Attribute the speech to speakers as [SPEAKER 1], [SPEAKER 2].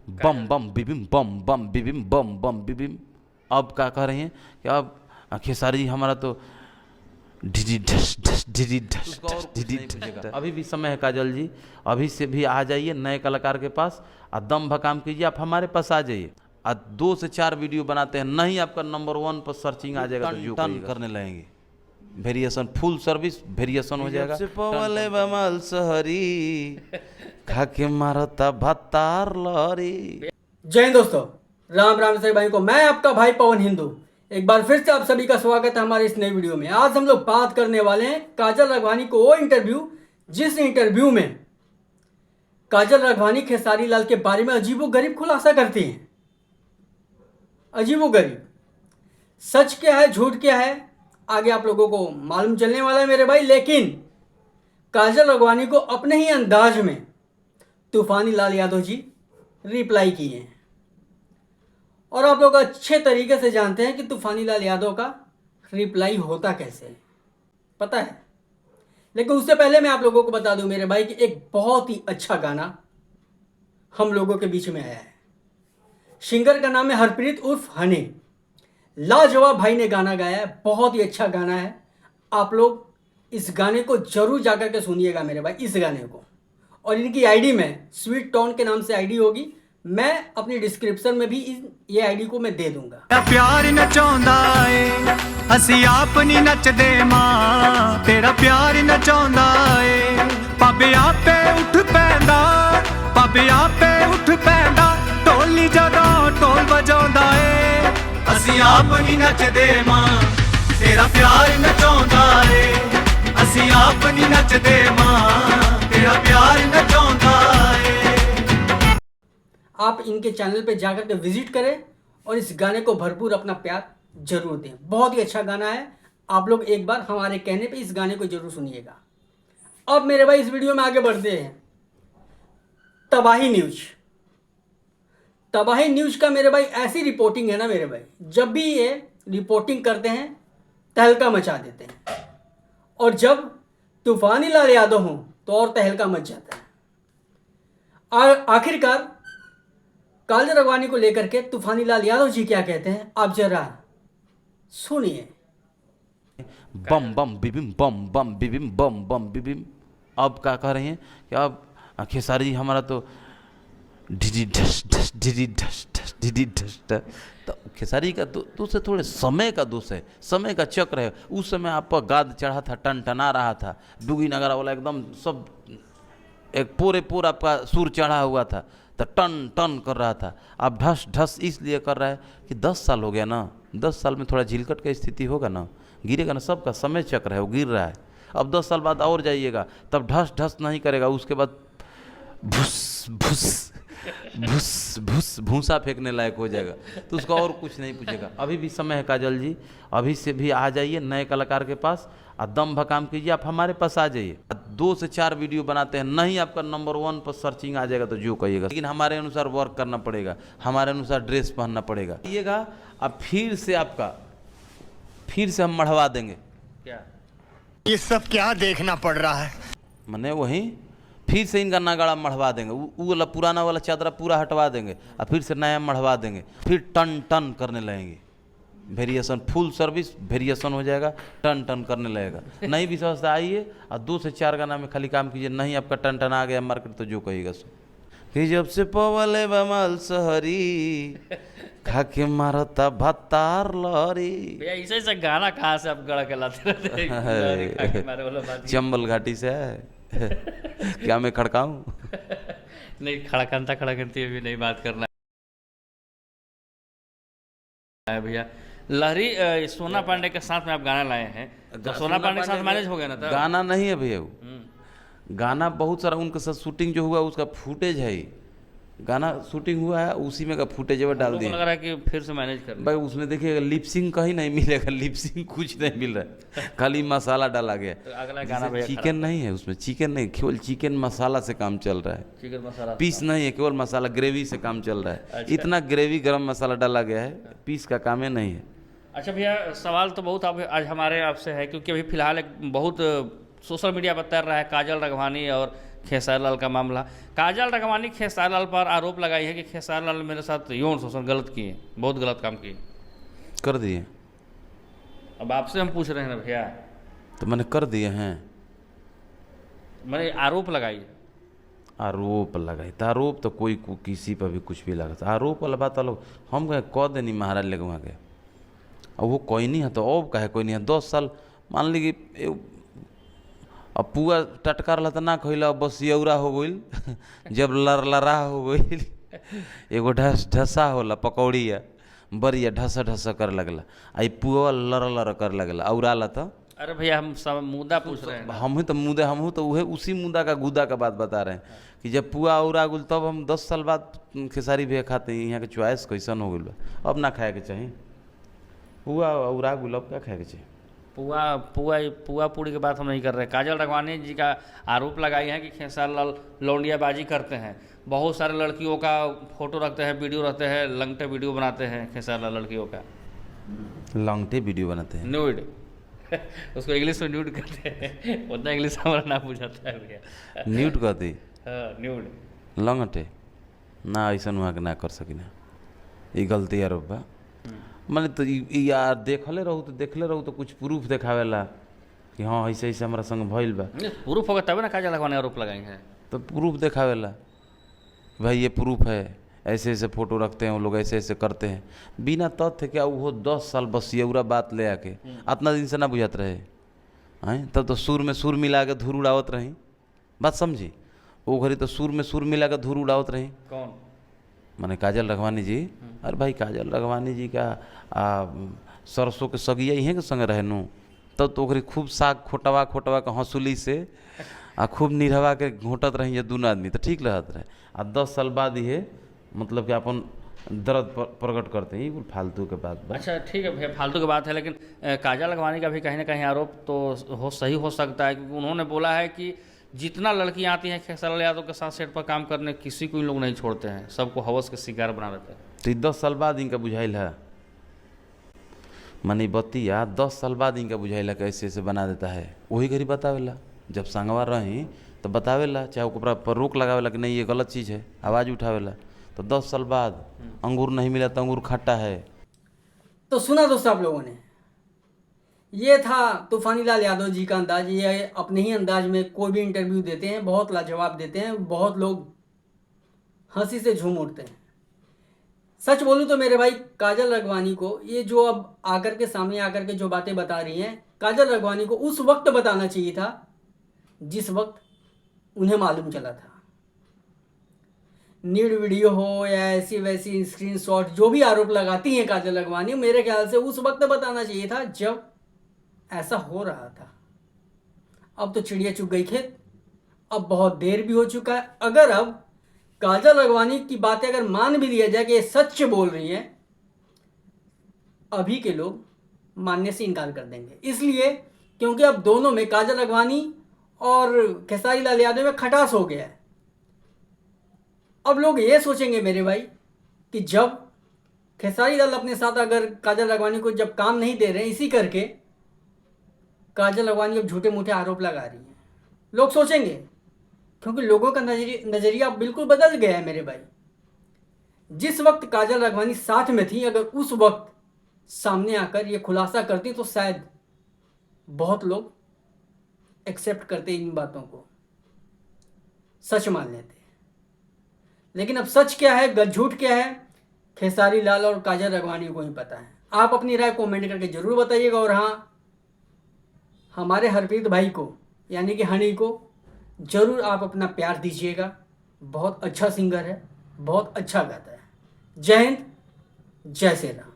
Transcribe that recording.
[SPEAKER 1] बम बम बिबिम बम बम बिबिम बम बम बिबिम। अब क्या कह रही हैं कि अब खेसारी जी हमारा तो डिडी ढस ढस डिडी ढस ढस डिडी ढस। अभी भी समय है काजल जी, अभी से भी आ जाइए नए कलाकार के पास और दम भकाम कीजिए, आप हमारे पास आ जाइए। 2 से 4 वीडियो बनाते हैं, नहीं आपका नंबर 1 पर सर्चिंग आ जाएगा तो जो टन करने लगेंगे। वेरिएशन फुल सर्विस वेरिएशन हो जाएगा। पवले बमल सहरी खाके मारता भत्तार लहरी।
[SPEAKER 2] जय हिंद दोस्तों, राम राम से भाई को मैं आपका भाई पवन हिंदू एक बार फिर से आप सभी का स्वागत है हमारे इस नई वीडियो में। आज हम लोग बात करने वाले हैं काजल राघवानी को वो इंटरव्यू जिस इंटरव्यू में काजल राघवानी खेसारी लाल के बारे में अजीबोगरीब खुलासा करती हैं। अजीबोगरीब सच क्या है झूठ क्या है आगे आप लोगों को मालूम चलने वाला है मेरे भाई। लेकिन काजल राघवानी को अपने ही अंदाज में तूफानी लाल यादव जी रिप्लाई किए हैं और आप लोग अच्छे तरीके से जानते हैं कि तूफानी लाल यादव का रिप्लाई होता कैसे है, पता है। लेकिन उससे पहले मैं आप लोगों को बता दूं मेरे भाई कि एक बहुत ही अच्छा गाना हम लोगों के बीच में आया है। सिंगर का नाम है हरप्रीत उर्फ हनी। लाजवाब भाई ने गाना गाया है, बहुत ही अच्छा गाना है। आप लोग इस गाने को जरूर जाकर के सुनिएगा मेरे भाई, इस गाने को। और इनकी आईडी में स्वीट टॉन के नाम से आईडी होगी, मैं अपनी डिस्क्रिप्शन में भी ये आईडी को मैं दे दूंगा।
[SPEAKER 3] प्यार नचाउंदा ए असी आप नहीं नचदे मां, तेरा प्यार नचाउंदा ए पाबे आपे उठ पैंदा, पाबे आपे उठ पैंदा ढोली जदों ढोल बजाउंदा ए असी आप नहीं नचदे मां, तेरा प्यार नचाउंदा ए असी आप नहीं नचदे मां, तेरा प्यार नचाउंदा ए।
[SPEAKER 2] आप इनके चैनल पे जाकर के विजिट करें और इस गाने को भरपूर अपना प्यार जरूर दें। बहुत ही अच्छा गाना है, आप लोग एक बार हमारे कहने पे इस गाने को जरूर सुनिएगा। अब मेरे भाई इस वीडियो में आगे बढ़ते हैं। तबाही न्यूज, तबाही न्यूज का मेरे भाई ऐसी रिपोर्टिंग है ना मेरे भाई, जब भी ये रिपोर्टिंग करते हैं तहलका मचा देते हैं, और जब तूफानी लाल यादव हों तो और तहलका मच जाता है। आखिरकार काजल राघवानी को लेकर के तूफानी लाल यादव जी क्या कहते हैं, आप जरा सुनिए।
[SPEAKER 1] बम बम बिबिम बम बम बिबिम बम बम बिबिम। अब क्या कह रही हैं कि अब खेसारी जी हमारा तो डिडी ढस ढस डिडी ढस ढस डिडी ढस ढस। तो खेसारी का तो से थोड़े समय का दोष है, समय का चक्र है। उस समय आप पर गाद चढ़ा था, टन टना रहा था, डुगी नगरा वाला एकदम सब एक पूरे पूरा आपका सुर चढ़ा हुआ था, तो टन टन कर रहा था। अब ढस ढस इसलिए कर रहा है कि 10 साल हो गया ना, 10 साल में थोड़ा झिलकट का स्थिति होगा ना, गिरेगा ना, सबका समय चक्र है, वो गिर रहा है। अब 10 साल बाद और जाइएगा तब ढस ढस नहीं करेगा, उसके बाद भुस भुस भुस भुस भूसा फेंकने लायक हो जाएगा, तो उसका और कुछ नहीं पूछेगा। अभी भी समय है काजल जी, अभी से भी आ जाइए नए कलाकार के पास और दम भकाम कीजिए, आप हमारे पास आ जाइए। 2 से 4 वीडियो बनाते हैं, नहीं आपका नंबर 1 पर सर्चिंग आ जाएगा तो जो कहिएगा। लेकिन हमारे अनुसार वर्क करना पड़ेगा, हमारे अनुसार ड्रेस पहनना पड़ेगा। कहिएगा अब फिर से हम मढ़वा देंगे। क्या
[SPEAKER 3] ये सब क्या देखना पड़ रहा है?
[SPEAKER 1] मैंने वहीं फिर से इनका नागाड़ा मढ़वा देंगे, वो वाला पुराना वाला चादरा पूरा हटवा देंगे और फिर से नया मढ़वा देंगे, फिर टन टन करने लगेंगे। वेरिएशन फुल सर्विस वेरिएशन हो जाएगा, टन टन करने लगेगा। नहीं विश्वास आइए और 2 से 4 गाना में खाली काम कीजिए, नहीं आपका टन टन आ गया मार्केट तो जो कहिएगा सो कि जब से पवले बमल सहरी खाके मारता भत्तार लहरी।
[SPEAKER 4] भैया ऐसे गाना कहाँ से आप गड़ा के लाते रहते?
[SPEAKER 1] चंबल घाटी से है। क्या मैं खड़काऊं?
[SPEAKER 4] नहीं, खड़कनती अभी नहीं बात करना है भैया। लहरी सोना पांडे के साथ में आप गाना लाए हैं, तो सोना पांडे के साथ मैनेज हो गया ना? था
[SPEAKER 1] गाना नहीं है भैया, वो गाना बहुत सारा उनके साथ शूटिंग जो हुआ उसका फुटेज है, गाना शूटिंग हुआ है उसी में का फुटेज वो डाल दिया।
[SPEAKER 4] लग रहा है कि फिर से मैनेज कर
[SPEAKER 1] भाई उसमें देखिएगा लिपसिंग कहीं नहीं मिलेगा, लिपसिंग कुछ नहीं मिल रहा है, खाली मसाला डाला गया।
[SPEAKER 4] तो अगला गाना भैया
[SPEAKER 1] चिकन नहीं है उसमें, चिकन नहीं, केवल चिकन मसाला से काम चल रहा है,
[SPEAKER 4] चिकन मसाला
[SPEAKER 1] पीस नहीं है, केवल मसाला ग्रेवी से काम चल रहा है।
[SPEAKER 4] अच्छा।
[SPEAKER 1] इतना ग्रेवी गरम मसाला डाला गया है, पीस का काम ही नहीं है।
[SPEAKER 4] अच्छा भैया, सवाल तो बहुत आज हमारे आपसे है, क्योंकि अभी फिलहाल एक बहुत सोशल मीडिया पर तैर रहा है काजल राघवानी और खेसारी लाल का मामला। काजल राघवानी खेसारी लाल पर आरोप लगाई है कि खेसारी लाल मेरे साथ यौन शोषण गलत किए, बहुत गलत काम किए।
[SPEAKER 1] कर दिए,
[SPEAKER 4] अब आपसे हम पूछ रहे हैं ना भैया,
[SPEAKER 1] तो मैंने कर दिए हैं।
[SPEAKER 4] मैंने आरोप लगाई है।
[SPEAKER 1] आरोप लगाई तो आरोप तो कोई किसी पर भी कुछ भी लगा, आरोप वाला बात अलग। हम कहे कह देनी महाराज लेके वहाँ के, अब वो कोई नहीं है तो अब कहे कोई नहीं है। 10 साल मान ली कि अब पुआ टटका रहा तो ना खैला, बस यौरा हो गई जब लरलरा हो गई एगो ढसा होला पकौड़िया बरिया ढसा ढसा कर लगला, आई पुआ लर लर कर लगला औराला तो।
[SPEAKER 4] अरे भैया हम सब मुद्दा पूछ रहे हैं ना।
[SPEAKER 1] हम ही तो मुद्दे, हम ही तो वह उसी मुद्दा का गुदा का बात बता रहे हैं कि जब पुआ औरा गुल तब हम 10 साल बाद खेसारी भैया खाते हैं। यहाँ के चॉइस कैसन हो गई, अब ना खाए के चाहिए। पुआ औरा गुल अब क्या खाए के चाहिए।
[SPEAKER 4] पुआ पूड़ी की बात हम नहीं कर रहे। काजल राघवानी जी का आरोप लगाई है कि खेसारी लाल लौंडियाबाजी करते हैं, बहुत सारे लड़कियों का फोटो रखते हैं, वीडियो रखते हैं, लंगटे वीडियो बनाते हैं खेसारी लाल लड़कियों का।
[SPEAKER 1] लंगटे वीडियो बनाते हैं,
[SPEAKER 4] न्यूड उसको इंग्लिश में न्यूड कहते हैं, उतना इंग्लिश हमारा ना बुझाता है भैया।
[SPEAKER 1] न्यूड कहती,
[SPEAKER 4] हाँ न्यूड।
[SPEAKER 1] लंगटे ना ऐसा वहाँ के ना कर सकी ना, ये गलती आरोप बा। मैंने तो यार देखले रहू तो कुछ प्रूफ देखावेला कि हाँ ऐसे ऐसे हमारा संग भइल बा,
[SPEAKER 4] प्रूफ होगा तब ना काजल राघवानी आरोप लगाए हैं।
[SPEAKER 1] तो प्रूफ देखावेला भाई ये प्रूफ है, ऐसे ऐसे फोटो रखते हैं वो लोग, ऐसे ऐसे करते हैं। बिना तथ्य क्या वो 10 साल बस यौरा बात ले आके इतना दिन से ना बुझात रहे हैं। तब तो सुर में सुर मिला के धूल उड़ावत रही, बात समझी। वो घड़ी तो सुर में सुर मिला के धूल उड़ावत रही।
[SPEAKER 4] कौन?
[SPEAKER 1] माने काजल राघवानी जी। अरे भाई काजल राघवानी जी का सरसों के सगिया ही के संग रहनू, तब तो ओकरी खूब साग खोटवा के हंसुली से खूब निरहवा के घोटत रही दोनों आदमी, तो ठीक रहत रहे। 10 साल बाद ये मतलब कि अपन दर्द प्रकट करते हैं, ये फालतू के बात।
[SPEAKER 4] अच्छा ठीक है भैया, फालतू की बात है, लेकिन काजल राघवानी का भी कहीं ना कहीं आरोप तो सही हो सकता है, क्योंकि उन्होंने बोला है कि जितना लड़कियां आती हैं खेसारी लाल यादव के साथ सेट पर काम करने, किसी को इन लोग नहीं छोड़ते हैं, सबको हवस के शिकार बना देते हैं।
[SPEAKER 1] तो 10 साल बाद इनका बुझाइल है, मनी बतिया 10 साल बाद इनका बुझाइल है कैसे ऐसे बना देता है। वही घड़ी बतावेला, जब संगवा रही तो बतावेला, चाहे ओकरा पर रोक लगावेला कि नहीं ये गलत चीज़ है, आवाज़ उठावेला। तो 10 साल बाद अंगूर नहीं मिला तो अंगूर खट्टा है।
[SPEAKER 2] तो सुना दोस्तों आप लोगों ने, ये था तूफानी लाल यादव जी का अंदाज। ये अपने ही अंदाज में कोई भी इंटरव्यू देते हैं, बहुत लाजवाब देते हैं, बहुत लोग हंसी से झूम उठते हैं। सच बोलूं तो मेरे भाई काजल राघवानी को ये जो अब आकर के सामने आकर के जो बातें बता रही हैं, काजल राघवानी को उस वक्त बताना चाहिए था जिस वक्त उन्हें मालूम चला था। न्यूड वीडियो हो या ऐसी वैसी स्क्रीनशॉट जो भी आरोप लगाती हैं काजल राघवानी, मेरे ख्याल से उस वक्त बताना चाहिए था जब ऐसा हो रहा था। अब तो चिड़िया चुग गई खेत, अब बहुत देर भी हो चुका है। अगर अब काजल राघवानी की बातें अगर मान भी लिया जाए कि ये सच बोल रही हैं, अभी के लोग मानने से इनकार कर देंगे, इसलिए क्योंकि अब दोनों में, काजल राघवानी और खेसारी लाल यादव में खटास हो गया है। अब लोग ये सोचेंगे मेरे भाई कि जब खेसारी लाल अपने साथ अगर काजल राघवानी को जब काम नहीं दे रहे हैं, इसी करके काजल राघवानी अब झूठे मूठे आरोप लगा रही हैं, लोग सोचेंगे, क्योंकि लोगों का नजरिया बिल्कुल बदल गया है मेरे भाई। जिस वक्त काजल राघवानी साथ में थी, अगर उस वक्त सामने आकर ये खुलासा करती तो शायद बहुत लोग एक्सेप्ट करते इन बातों को, सच मान लेते। लेकिन अब सच क्या है झूठ क्या है, खेसारी लाल और काजल राघवानी को ही पता है। आप अपनी राय कमेंट करके जरूर बताइएगा। और हाँ, हमारे हरप्रीत भाई को यानी कि हनी को जरूर आप अपना प्यार दीजिएगा। बहुत अच्छा सिंगर है, बहुत अच्छा गाता है। जय हिंद, जय श्री राम।